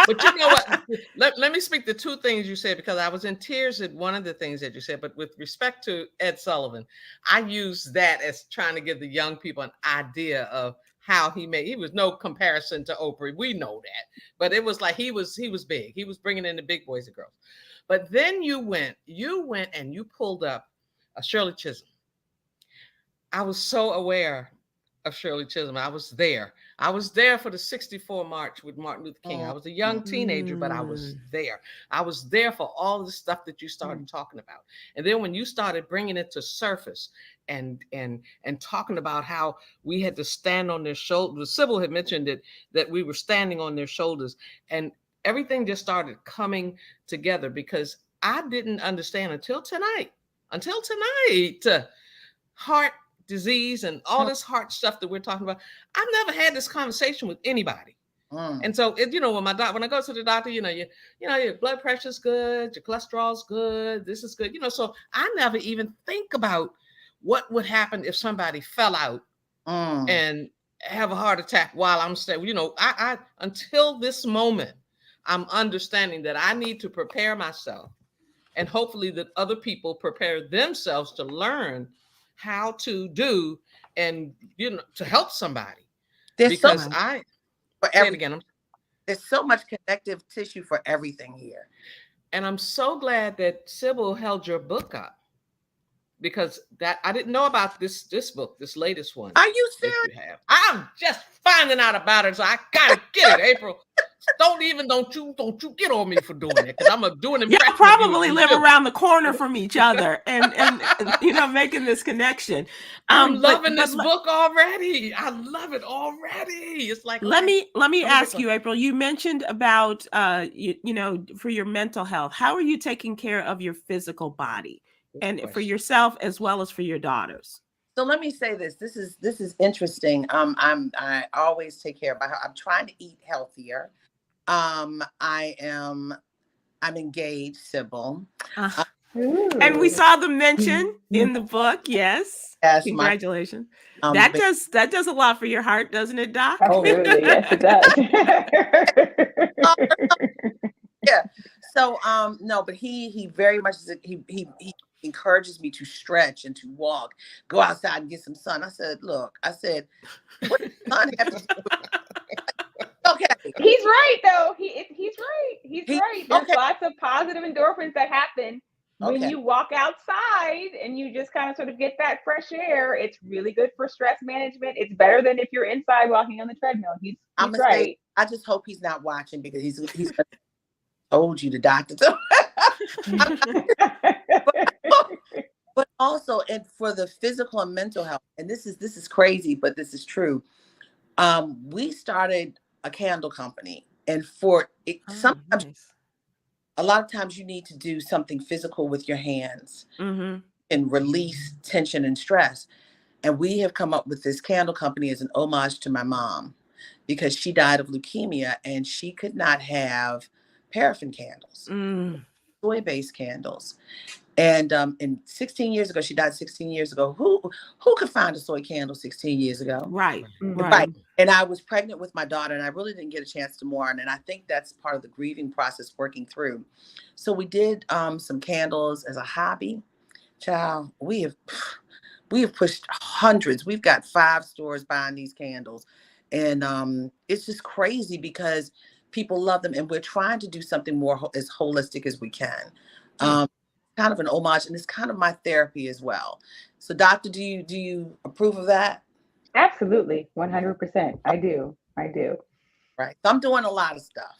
But you know what? Let me speak to two things you said, because I was in tears at one of the things that you said. But with respect to Ed Sullivan, I use that as trying to give the young people an idea of how he was no comparison to Oprah. We know that. But it was like he was big. He was bringing in the big boys and girls. But then you went and you pulled up Shirley Chisholm. I was so aware of Shirley Chisholm. I was there for the '64 march with Martin Luther King. I was a young teenager, but I was there. I was there for all the stuff that you started talking about. And then when you started bringing it to surface and talking about how we had to stand on their shoulders, Sybil had mentioned that we were standing on their shoulders, and everything just started coming together, because I didn't understand until tonight, heart disease and all this heart stuff that we're talking about. I've never had this conversation with anybody. And so, when I go to the doctor, your blood pressure's good, your cholesterol's good, this is good, so I never even think about what would happen if somebody fell out and have a heart attack while I'm saying, I until this moment, I'm understanding that I need to prepare myself, and hopefully that other people prepare themselves to learn how to do, and to help somebody. There's so Because much I for say it everything. again, There's so much connective tissue for everything here. and I'm so glad that Sybil held your book up, because that I didn't know about this book, this latest one Are you that serious? you have. I'm just finding out about it, so I gotta get it, April. Don't you get on me for doing it, because I'm gonna do an Y'all impression probably of you. live around the corner from each other, and making this connection. I'm loving this book already. I love it already. It's like, let me ask you, April. You mentioned about for your mental health. How are you taking care of your physical body, and for yourself as well as for your daughters? So let me say this. This is interesting. I always take care of my health. I'm trying to eat healthier. I'm engaged, Sybil. And we saw the mention in the book. Yes. Congratulations. That does a lot for your heart, doesn't it, Doc? Absolutely. Yes, it does. Yeah. So no, but he very much he encourages me to stretch and to walk, go outside and get some sun. I said, look, what does sun have to do with it? Okay. He's right though. He's right. He's right. There's okay. lots of positive endorphins that happen when Okay. you walk outside and you just kind of sort of get that fresh air. It's really good for stress management. It's better than if you're inside walking on the treadmill. He's right. I just hope he's not watching, because he's told you, the doctor. But also, and for the physical and mental health, and this is crazy, but this is true. We started a candle company, and for it, sometimes, nice. a lot of times, you need to do something physical with your hands and release tension and stress. And we have come up with this candle company as an homage to my mom, because she died of leukemia and she could not have paraffin candles, soy-based candles. And 16 years ago, she died 16 years ago. Who could find a soy candle 16 years ago? Right. And I was pregnant with my daughter, and I really didn't get a chance to mourn. And I think that's part of the grieving process, working through. So we did some candles as a hobby. Child, we have pushed hundreds. We've got 5 stores buying these candles. And it's just crazy because people love them. And we're trying to do something more as holistic as we can. Kind of an homage, and it's kind of my therapy as well. So, doctor, do you approve of that? Absolutely. 100%. I do. Right. So I'm doing a lot of stuff.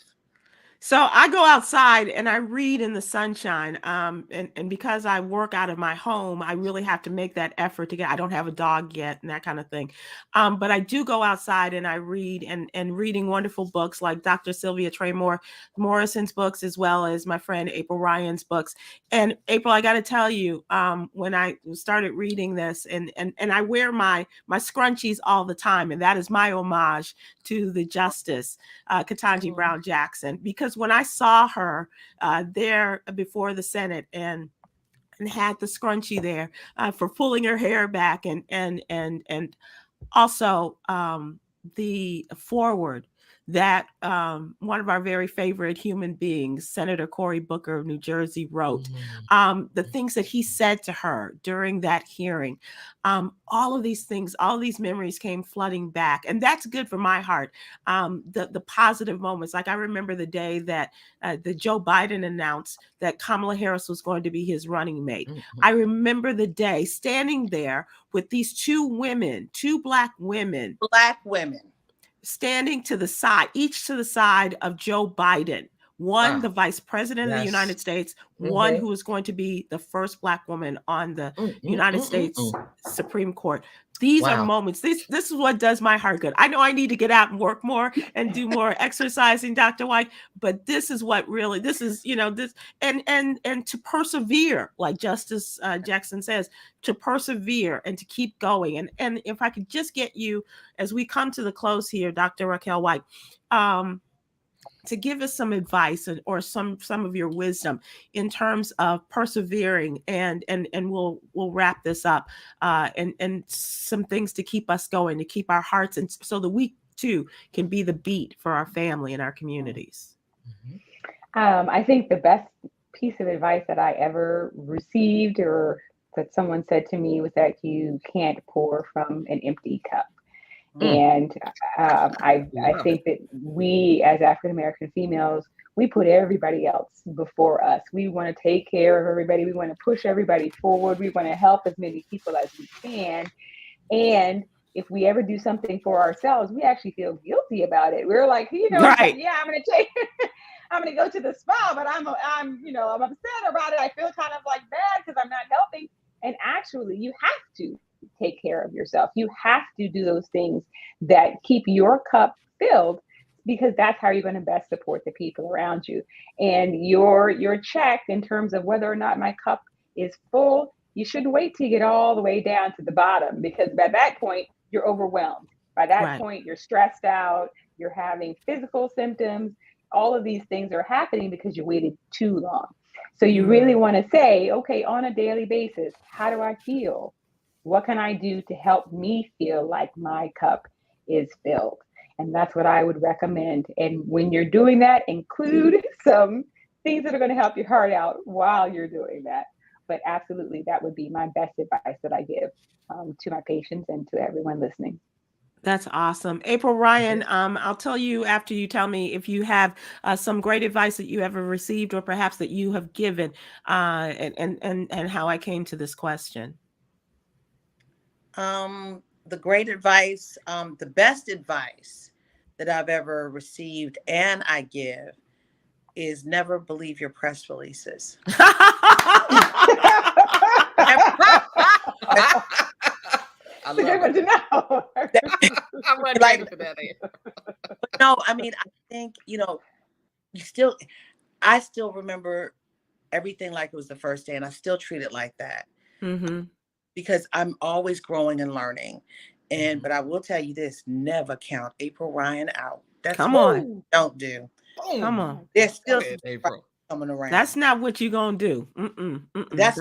So I go outside and I read in the sunshine. And because I work out of my home, I really have to make that effort to I don't have a dog yet and that kind of thing. But I do go outside and I read, and reading wonderful books like Dr. Sylvia Traymore Morrison's books, as well as my friend April Ryan's books. And April, I got to tell you, when I started reading this, and I wear my scrunchies all the time, and that is my homage to the Justice, Ketanji Brown Jackson, because when I saw her there before the Senate and had the scrunchie there for pulling her hair back, and also the forward that one of our very favorite human beings, Senator Cory Booker of New Jersey, wrote, the things that he said to her during that hearing, all of these things, all these memories came flooding back. And that's good for my heart. The positive moments. Like I remember the day that the Joe Biden announced that Kamala Harris was going to be his running mate. I remember the day standing there with these 2 Black women, standing to the side, each to the side of Joe Biden. One, the vice president of the United States, one who was going to be the first Black woman on the United States Supreme Court. These are moments. This is what does my heart good. I know I need to get out and work more and do more exercising, Dr. Wyche, but this is what really, this is, this, and to persevere, like Justice Jackson says, to persevere and to keep going. And if I could just get you, as we come to the close here, Dr. Roquell Wyche, to give us some advice or some of your wisdom in terms of persevering, and we'll wrap this up, and some things to keep us going, to keep our hearts, and so that we too can be the beat for our family and our communities. I think the best piece of advice that I ever received, or that someone said to me, was that you can't pour from an empty cup. And I think that we, as African American females, we put everybody else before us. We want to take care of everybody. We want to push everybody forward. We want to help as many people as we can. And if we ever do something for ourselves, we actually feel guilty about it. We're like, Right. yeah, I'm going to take, I'm going to go to the spa, but I'm upset about it. I feel kind of like bad because I'm not helping. And actually, you have to take care of yourself. You have to do those things that keep your cup filled, because that's how you're going to best support the people around you. And your check in terms of whether or not my cup is full, you shouldn't wait till you get all the way down to the bottom, because by that point, you're overwhelmed. By that point, you're stressed out, you're having physical symptoms. All of these things are happening because you waited too long. So you really want to say, okay, on a daily basis, how do I feel? What can I do to help me feel like my cup is filled? And that's what I would recommend. And when you're doing that, include some things that are going to help your heart out while you're doing that. But absolutely, that would be my best advice that I give to my patients and to everyone listening. That's awesome. April Ryan, I'll tell you after you tell me if you have some great advice that you ever received, or perhaps that you have given, and how I came to this question. The great advice, the best advice that I've ever received and I give is never believe your press releases. I love it. To know. I'm ready for that. No, I mean, I think, I still remember everything like it was the first day, and I still treat it like that. Because I'm always growing and learning. But I will tell you this, never count April Ryan out. That's what don't do. Come on. There's still some April coming around. That's not what you're going to do. That's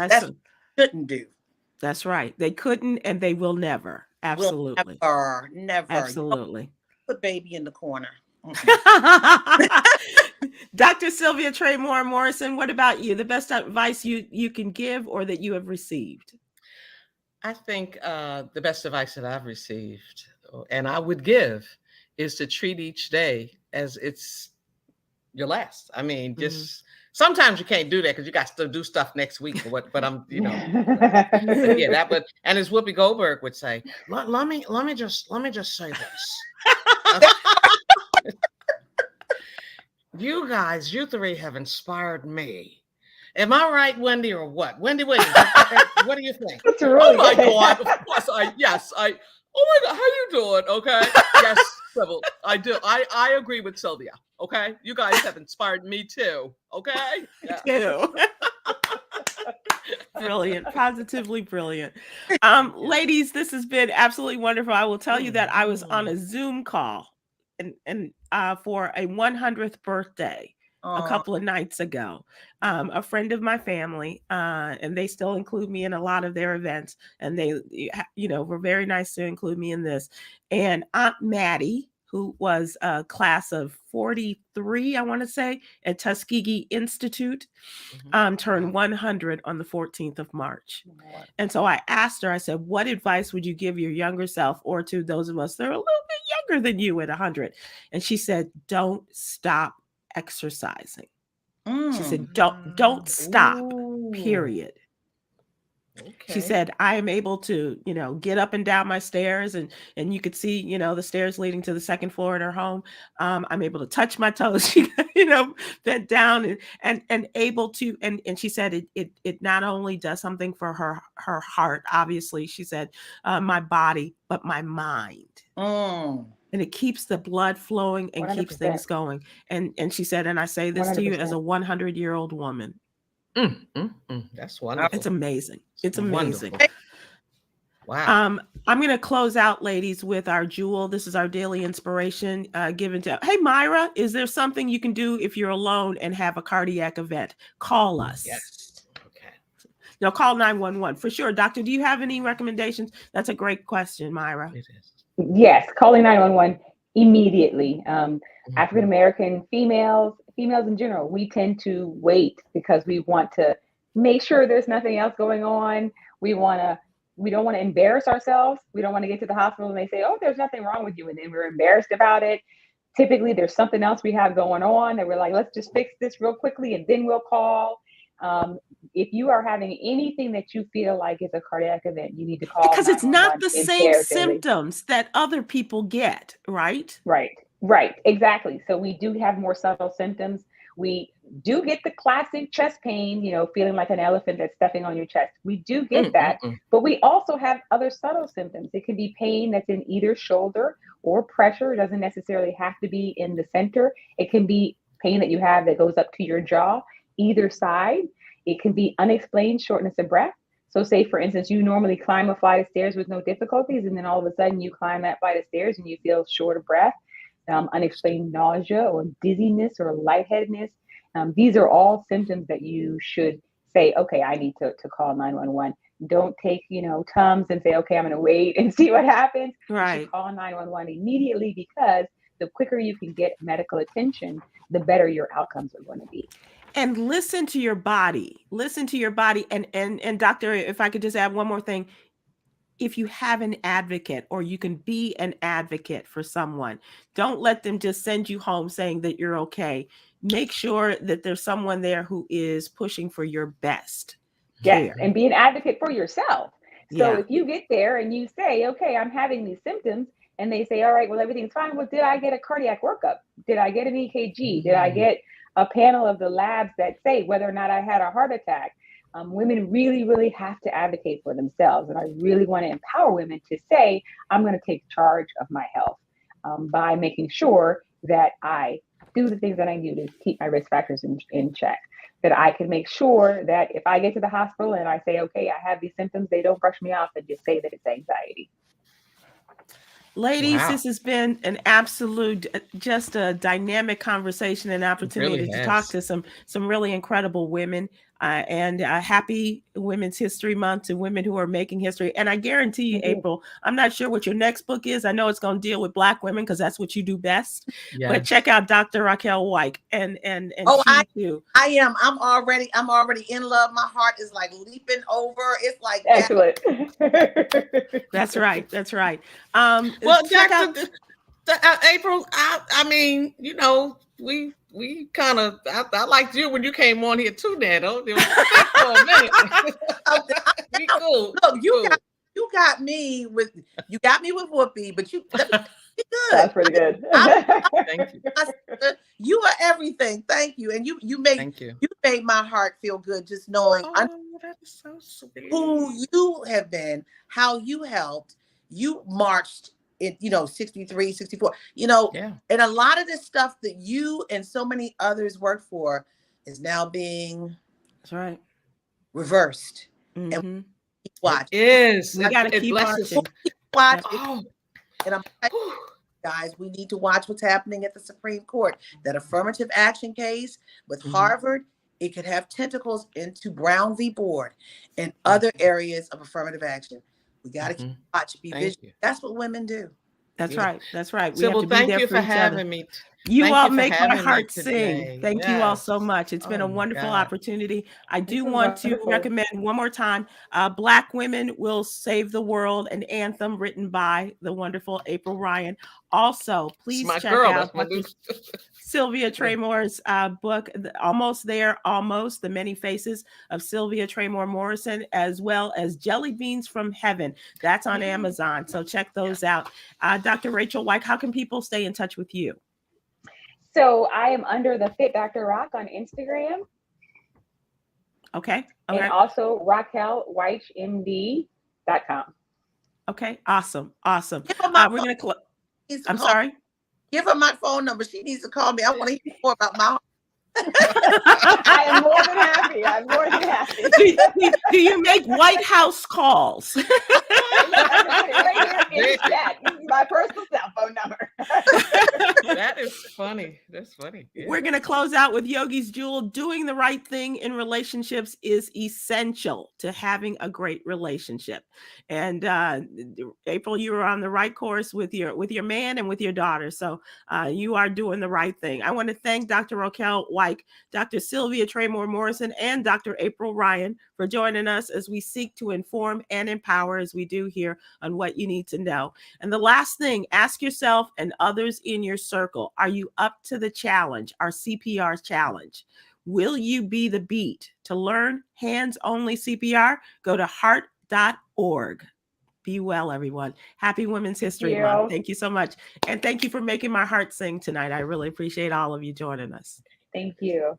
shouldn't do. That's right. They couldn't, and they will never. Absolutely. Never. Absolutely. Put baby in the corner. Dr. Sylvia Traymore Morrison, what about you? The best advice you can give or that you have received? I think the best advice that I've received and I would give is to treat each day as it's your last. I mean, just sometimes you can't do that because you got to do stuff next week or what. But I'm, but and as Whoopi Goldberg would say, let me just say this. You three have inspired me. Am I right, Wendy, or what? Wendy Williams, what do you think? Really oh my God! Of course, oh my God, how you doing? Okay, yes, Sybil, I do. I agree with Sylvia. Okay, you guys have inspired me too. Okay, too. Brilliant, positively brilliant. Ladies, this has been absolutely wonderful. I will tell you that I was on a Zoom call and for a 100th birthday a couple of nights ago. A friend of my family, and they still include me in a lot of their events, and they, were very nice to include me in this. And Aunt Maddie, who was a class of 43, I want to say, at Tuskegee Institute, turned 100 on the 14th of March. And so I asked her, I said, what advice would you give your younger self, or to those of us that are a little bit younger than you at 100? And she said, don't stop exercising. She said, don't stop, period. Okay. She said, I am able to, get up and down my stairs, and you could see, the stairs leading to the second floor in her home. I'm able to touch my toes, she, bent down and able to, and she said it not only does something for her heart, obviously, she said, my body, but my mind. And it keeps the blood flowing and 100%. Keeps things going. And she said, and I say this 100%. To you as a 100-year-old woman. That's wonderful. It's amazing. It's amazing. Wow. I'm going to close out, ladies, with our jewel. This is our daily inspiration given to. Hey, Myra, is there something you can do if you're alone and have a cardiac event? Call us. Yes. Okay. No, call 911 for sure. Doctor, do you have any recommendations? That's a great question, Myra. It is. Yes, calling 911 immediately. Mm-hmm. African American females in general, we tend to wait because we want to make sure there's nothing else going on. We don't want to embarrass ourselves. We don't want to get to the hospital and they say, "Oh, there's nothing wrong with you," and then we're embarrassed about it. Typically, there's something else we have going on, and we're like, "Let's just fix this real quickly, and then we'll call." If you are having anything that you feel like is a cardiac event, you need to call because it's not the same imperatively. symptoms that other people get, right? Right, exactly. So we do have more subtle symptoms. We do get the classic chest pain, feeling like an elephant that's stepping on your chest. We do get that, but we also have other subtle symptoms. It can be pain that's in either shoulder or pressure. It doesn't necessarily have to be in the center. It can be pain that you have that goes up to your jaw, either side. It can be unexplained shortness of breath. So say, for instance, you normally climb a flight of stairs with no difficulties, and then all of a sudden you climb that flight of stairs and you feel short of breath, unexplained nausea or dizziness or lightheadedness. These are all symptoms that you should say, okay, I need to call 911. Don't take, Tums and say, okay, I'm going to wait and see what happens. Right. You should call 911 immediately, because the quicker you can get medical attention, the better your outcomes are going to be. And listen to your body. And doctor, if I could just add one more thing. If you have an advocate, or you can be an advocate for someone, don't let them just send you home saying that you're okay. Make sure that there's someone there who is pushing for your best care. Yes, and be an advocate for yourself. So if you get there and you say, okay, I'm having these symptoms, and they say, all right, well, everything's fine. Well, did I get a cardiac workup? Did I get an EKG? Did I get a panel of the labs that say whether or not I had a heart attack? Women really, really have to advocate for themselves. And I really want to empower women to say, I'm going to take charge of my health by making sure that I do the things that I do to keep my risk factors in check. That I can make sure that if I get to the hospital and I say, okay, I have these symptoms, they don't brush me off and just say that it's anxiety. Ladies, This has been an absolute, just a dynamic conversation and opportunity to talk to some really incredible women, and happy Women's History Month to women who are making history. And I guarantee you, April, I'm not sure what your next book is. I know it's going to deal with Black women because that's what you do best. Yes. But check out Dr. Roquell Wyche and I am. I'm already in love. My heart is like leaping over. It's like excellent. That's right. Well, Dr. April, I mean, we kind of, I liked you when you came on here too, Nando. For a minute. Be cool. Look, you got me with Whoopi, but you good. That's pretty good. Thank you. You are everything. Thank you. And you made my heart feel good just knowing that is so sweet. Who you have been, how you helped, you marched in 63, 64, and a lot of this stuff that you and so many others worked for is now being reversed. And watch. It is. We got to keep watching. And I'm guys, we need to watch what's happening at the Supreme Court. That affirmative action case with Harvard, it could have tentacles into Brown v. Board and other areas of affirmative action. We got to keep watching, be vigilant. That's what women do. That's right. We so, have to be thank there you for for each having other. me. You all make my heart sing. Thank you all so much. It's been a wonderful God. opportunity. I do want to recommend one more time, Black Women Will Save the World, an anthem written by the wonderful April Ryan. Also, please check out Sylvia Traymore's book, Almost There, Almost, The Many Faces of Sylvia Traymore Morrison, as well as Jelly Beans from Heaven. That's on Amazon. So check those out. Dr. Rachel Wyche, how can people stay in touch with you? So I am under the Fit Dr. Rock on Instagram. Okay. And also RoquellWycheMD.com. Okay. Awesome. We're going to close. I'm sorry. Give her my phone number. She needs to call me. I want to hear more about my. I am more than happy. Do you make White House calls? funny. Yeah. We're going to close out with Yogi's Jewel. Doing the right thing in relationships is essential to having a great relationship. And April, you were on the right course with your man and with your daughter. So you are doing the right thing. I want to thank Dr. Roquell Wyche, Dr. Sylvia Traymore Morrison, and Dr. April Ryan for joining us as we seek to inform and empower, as we do here, on what you need to know. And the last thing, ask yourself and others in your circle, are you up to the challenge, our CPR challenge? Will you be the beat? To learn hands-only CPR, go to heart.org. Be well, everyone. Happy Women's History Month. Thank you so much. And thank you for making my heart sing tonight. I really appreciate all of you joining us. Thank you.